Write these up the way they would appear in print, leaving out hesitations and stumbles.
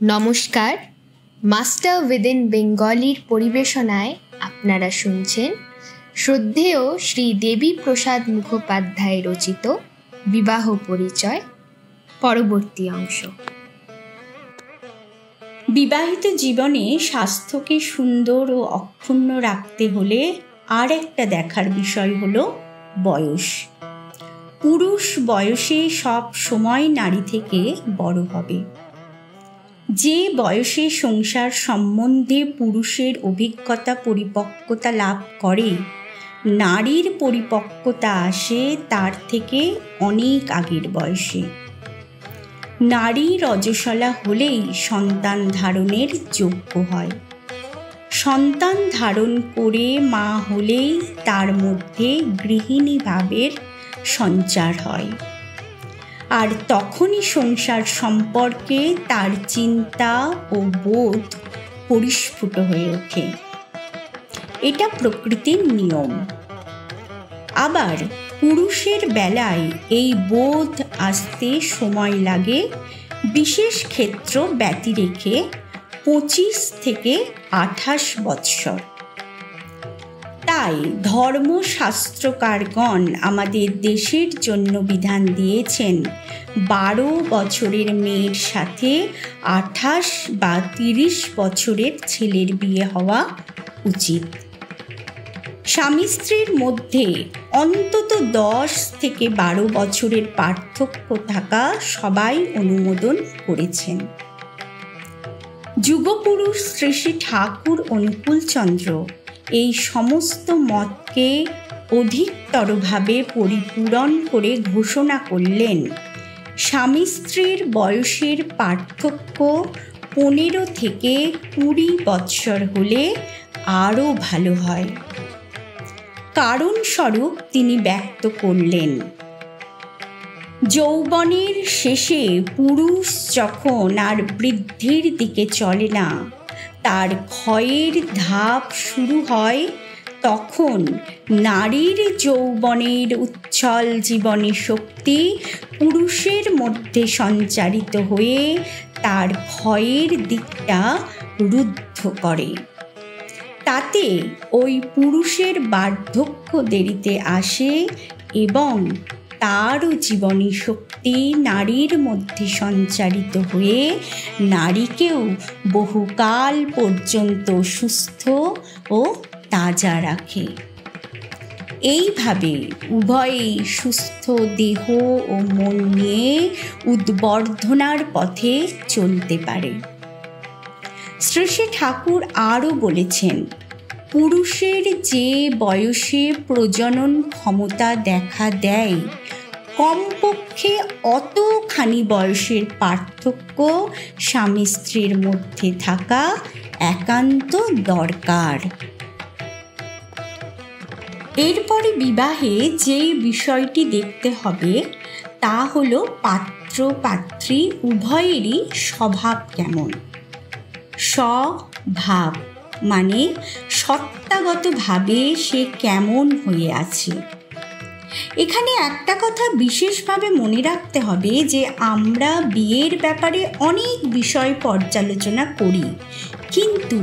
নমস্কার, master within বেঙ্গলির পরিবেশনায় আপনারা শুনছেন শ্রদ্ধেয় শ্রী দেবী প্রসাদ মুখোপাধ্যায় রচিত বিবাহ পরিচয় পরবর্তী অংশ। বিবাহিত জীবনে স্বাস্থ্যকে সুন্দর ও অক্ষুণ্ণ রাখতে হলে আর একটা দেখার বিষয় হলো বয়স। পুরুষ বয়সে সব সময় নারী থেকে বড় হবে। যে বয়সে সংসার সম্বন্ধে পুরুষের অভিজ্ঞতা পরিপক্কতা লাভ করে, নারীর পরিপক্কতা আসে তার থেকে অনেক আগের বয়সে। নারী রজস্বলা হলেই সন্তান ধারণের যোগ্য হয়। সন্তান ধারণ করে মা হলেই তার মধ্যে গৃহিণী ভাবের সঞ্চার হয়, আর তখনই সংসার সম্পর্কে তার চিন্তা ও বোধ পরিস্ফুট হয়ে ওঠে। এটা প্রকৃতির নিয়ম। আবার পুরুষের বেলায় এই বোধ আসতে সময় লাগে, বিশেষ ক্ষেত্র ব্যতি রেখে 25 থেকে 28 বৎসর। তাই ধর্মশাস্ত্রকারগণ আমাদের দেশের জন্য বিধান দিয়েছেন 12 বছরের মেয়ের সাথে 28 বা 30 বছরের ছেলের বিয়ে হওয়া উচিত। স্বামী স্ত্রীর মধ্যে অন্তত 10 থেকে 12 বছরের পার্থক্য থাকা সবাই অনুমোদন করেছেন। যুগপুরুষ শ্রী শ্রী ঠাকুর অনুকূলচন্দ্র এই সমস্ত মতকে অধিকতরভাবে পরিপূরণ করে ঘোষণা করলেন, স্বামী স্ত্রীর বয়সের পার্থক্য 15 থেকে 20 বৎসর হলে আরও ভালো হয়। কারণস্বরূপ তিনি ব্যক্ত করলেন, যৌবনের শেষে পুরুষ যখন আর বৃদ্ধির দিকে চলে না, তার ক্ষয়ের ধাপ শুরু হয়, তখন নারীর যৌবনের উচ্ছল জীবনী শক্তি পুরুষের মধ্যে সঞ্চারিত হয়ে তার ক্ষয়ের দিকটা রুদ্ধ করে। তাতে ওই পুরুষের বার্ধক্য দেরিতে আসে এবং তারও জীবনী শক্তি নারীর মধ্যে সঞ্চারিত হয়ে নারীকেও বহুকাল পর্যন্ত সুস্থ ও তাজা রাখে। এইভাবে উভয়েই সুস্থ দেহ ও মন নিয়ে উদ্বর্ধনার পথে চলতে পারে। শ্রী শ্রী ঠাকুর আরও বলেছেন, পুরুষের যে বয়সে প্রজনন ক্ষমতা দেখা দেয়, কমপক্ষে অতখানি বয়সের পার্থক্য স্বামী স্ত্রীর মধ্যে থাকা একান্ত দরকার। এরপরে বিবাহে যে বিষয়টি দেখতে হবে তা হলো পাত্র পাত্রী উভয়েরই স্বভাব কেমন। স্বভাব মানে সত্তাগতভাবে সে কেমন হয়ে আছে। এখানে একটা কথা বিশেষভাবে মনে রাখতে হবে যে আমরা বিয়ের ব্যাপারে অনেক বিষয় পর্যালোচনা করি, কিন্তু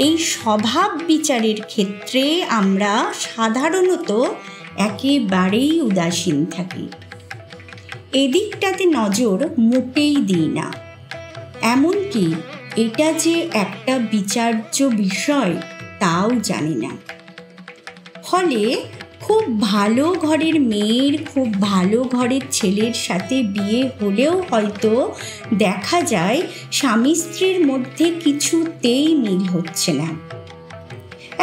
এই স্বভাব বিচারের ক্ষেত্রে আমরা সাধারণত একেবারেই উদাসীন থাকি। এদিকটাতে নজর মোটেই দিই না। এমনকি এটা যে একটা বিচার্য বিষয় তাও জানি না। ফলে খুব ভালো ঘরের মেয়ের খুব ভালো ঘরের ছেলের সাথে বিয়ে হলেও হয়তো দেখা যায় স্বামী স্ত্রীর মধ্যে কিছুতেই মিল হচ্ছে না।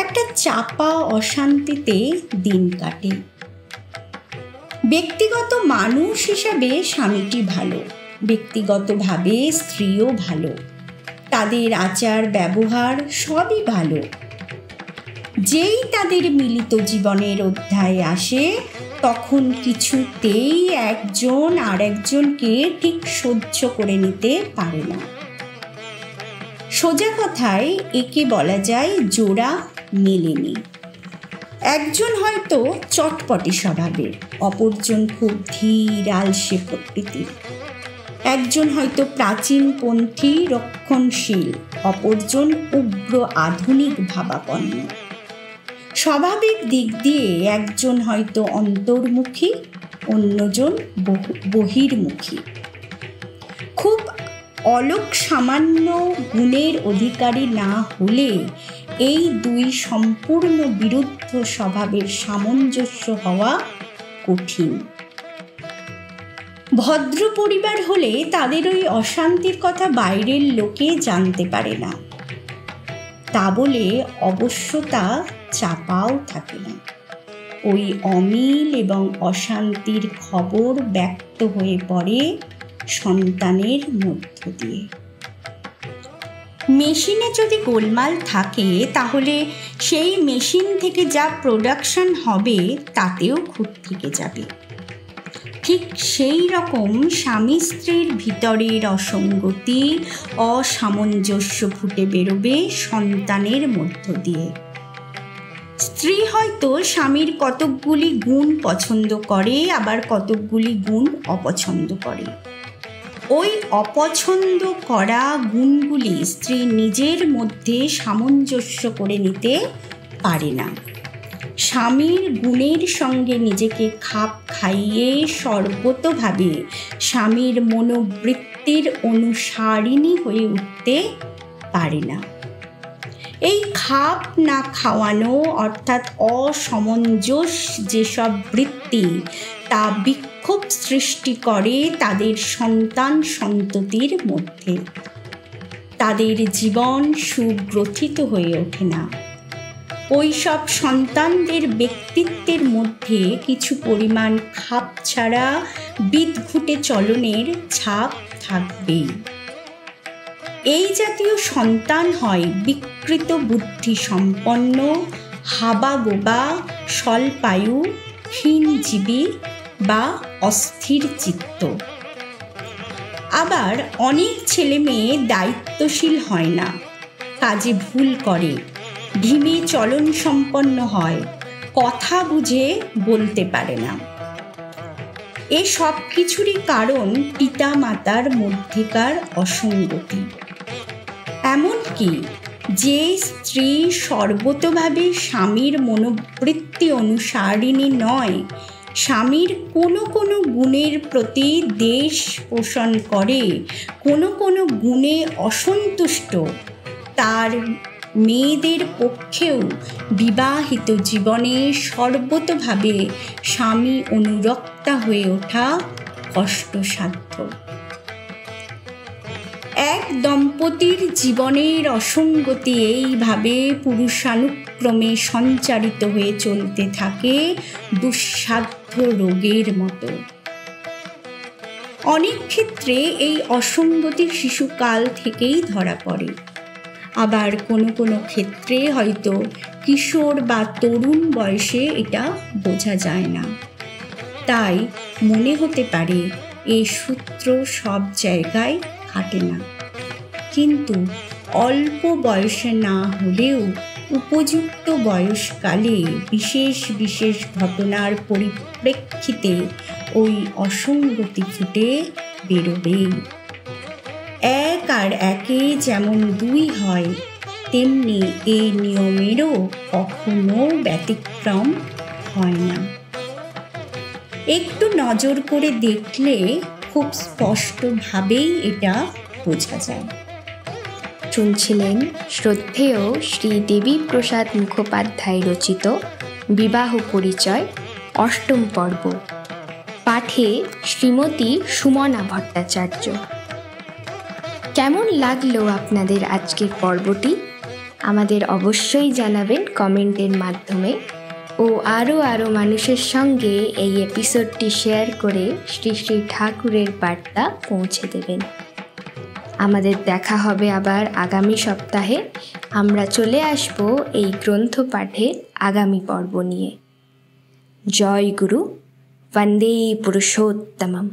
একটা চাপা অশান্তিতে দিন কাটে। ব্যক্তিগত মানুষ হিসাবে স্বামীটি ভালো, ব্যক্তিগতভাবে স্ত্রীও ভালো, তাদের আচার ব্যবহার সবই ভালো। যেই তাদের মিলিত জীবনের অধ্যায়ে আসে, তখন কিছুতেই একজন আর একজনকে ঠিক সহ্য করে নিতে পারে না। সোজা কথায় একে বলা যায় জোড়া মেলেনি। একজন হয়তো চটপটে স্বভাবের, অপরজন খুব ধীর আলসে প্রকৃতির। একজন হয়তো প্রাচীনপন্থী রক্ষণশীল, অপরজন উগ্র আধুনিক ভাবাপন্ন। স্বাভাবিক দিক দিয়ে একজন হয়তো অন্তর্মুখী, অন্যজন বহির্মুখী। খুব অলক সামান্য গুণের অধিকারী না হলে এই দুই সম্পূর্ণ বিরুদ্ধ স্বভাবের সামঞ্জস্য হওয়া কঠিন। ভদ্র পরিবার হলে তাদের ওই অশান্তির কথা বাইরের লোকে জানতে পারে না, তা বলে অবশ্য তা চাপাও থাকে না। ওই অমিল এবং অশান্তির খবর ব্যক্ত হয়ে পড়ে সন্তানের মধ্য দিয়ে। মেশিনে যদি গোলমাল থাকে তাহলে সেই মেশিন থেকে যা প্রোডাকশন হবে তাতেও খুঁত থেকে যাবে। ঠিক সেই রকম স্বামী স্ত্রীর ভিতরের অসঙ্গতি, অসামঞ্জস্য ফুটে বেরোবে সন্তানের মধ্য দিয়ে। স্ত্রী হয়তো স্বামীর কতকগুলি গুণ পছন্দ করে, আবার কতকগুলি গুণ অপছন্দ করে। ওই অপছন্দ করা গুণগুলি স্ত্রী নিজের মধ্যে সামঞ্জস্য করে নিতে পারে না। স্বামীর গুণের সঙ্গে নিজেকে খাপ খাইয়ে সর্বতোভাবে স্বামীর মনোবৃত্তির অনুসারিণী হয়ে উঠতে পারে না। এই খাপ না খাওয়ানো অর্থাৎ অসমঞ্জস যেসব বৃত্তি, তা বিক্ষোভ সৃষ্টি করে তাদের সন্তান সন্ততির মধ্যে। তাদের জীবন সুগ্রথিত হয়ে ওঠে না। ওই সব সন্তানদের ব্যক্তিত্বের মধ্যে কিছু পরিমাণ খাপ ছাড়া বিদঘুটে চলনের ছাপ থাকবেই। এই জাতীয় সন্তান হয় বিকৃত বুদ্ধি সম্পন্ন, হাবাগোবা, স্বল্পায়ু, ক্ষীণজীবী বা অস্থির চিত্ত। আবার অনেক ছেলে মেয়ে দায়িত্বশীল হয় না, কাজে ভুল করে, ঢিমে চলন সম্পন্ন হয়, কথা বুঝে বলতে পারে না। এ সব কিছুরই কারণ পিতা মাতার মধ্যেকার অসঙ্গতি। এমনকি যে স্ত্রী সর্বতোভাবে স্বামীর মনোবৃত্তি অনুসারিণী নয়, স্বামীর কোনো কোনো গুণের প্রতি দ্বেষ পোষণ করে, কোনো কোনো গুণে অসন্তুষ্ট, তার মেয়েদের পক্ষেও বিবাহিত জীবনে সর্বতোভাবে স্বামী অনুরক্তা হয়ে ওঠা কষ্টসাধ্য। এক দম্পতির জীবনের অসঙ্গতি এইভাবে পুরুষানুক্রমে সঞ্চারিত হয়ে চলতে থাকে দুঃসাধ্য রোগের মতো। অনেক ক্ষেত্রে এই অসঙ্গতি শিশুকাল থেকেই ধরা পড়ে, আবার কোনো কোনো ক্ষেত্রে হয়তো কিশোর বা তরুণ বয়সে এটা বোঝা যায় না। তাই মনে হতে পারে এই সূত্র সব জায়গায় খাটে না, কিন্তু অল্প বয়সে না হলেও উপযুক্ত বয়সকালে বিশেষ বিশেষ ঘটনার পরিপ্রেক্ষিতে ওই অসঙ্গতি ফুটে বেরোবেই। এক আর একে যেমন দুই হয়, তেমনি এই নিয়মেরও কখনো ব্যতিক্রম হয় না। একটু নজর করে দেখলে খুব স্পষ্টভাবেই এটা বোঝা যায়। শুনছিলেন শ্রদ্ধেয় শ্রী দেবী প্রসাদ মুখোপাধ্যায় রচিত বিবাহ পরিচয় অষ্টম পর্ব, পাঠে শ্রীমতী সুমনা ভট্টাচার্য। কেমন লাগলো আপনাদের আজকের পর্বটি? আমাদের অবশ্যই জানাবেন কমেন্টের মাধ্যমে, ও আরও মানুষের সঙ্গে এই এপিসোডটি শেয়ার করে শ্রী শ্রী ঠাকুরের বার্তা পৌঁছে দেবেন। আমাদের দেখা হবে আবার আগামী সপ্তাহে। আমরা চলে আসব এই গ্রন্থ পাঠের আগামী পর্ব নিয়ে। জয় গুরু, বন্দে পুরুষোত্তমম।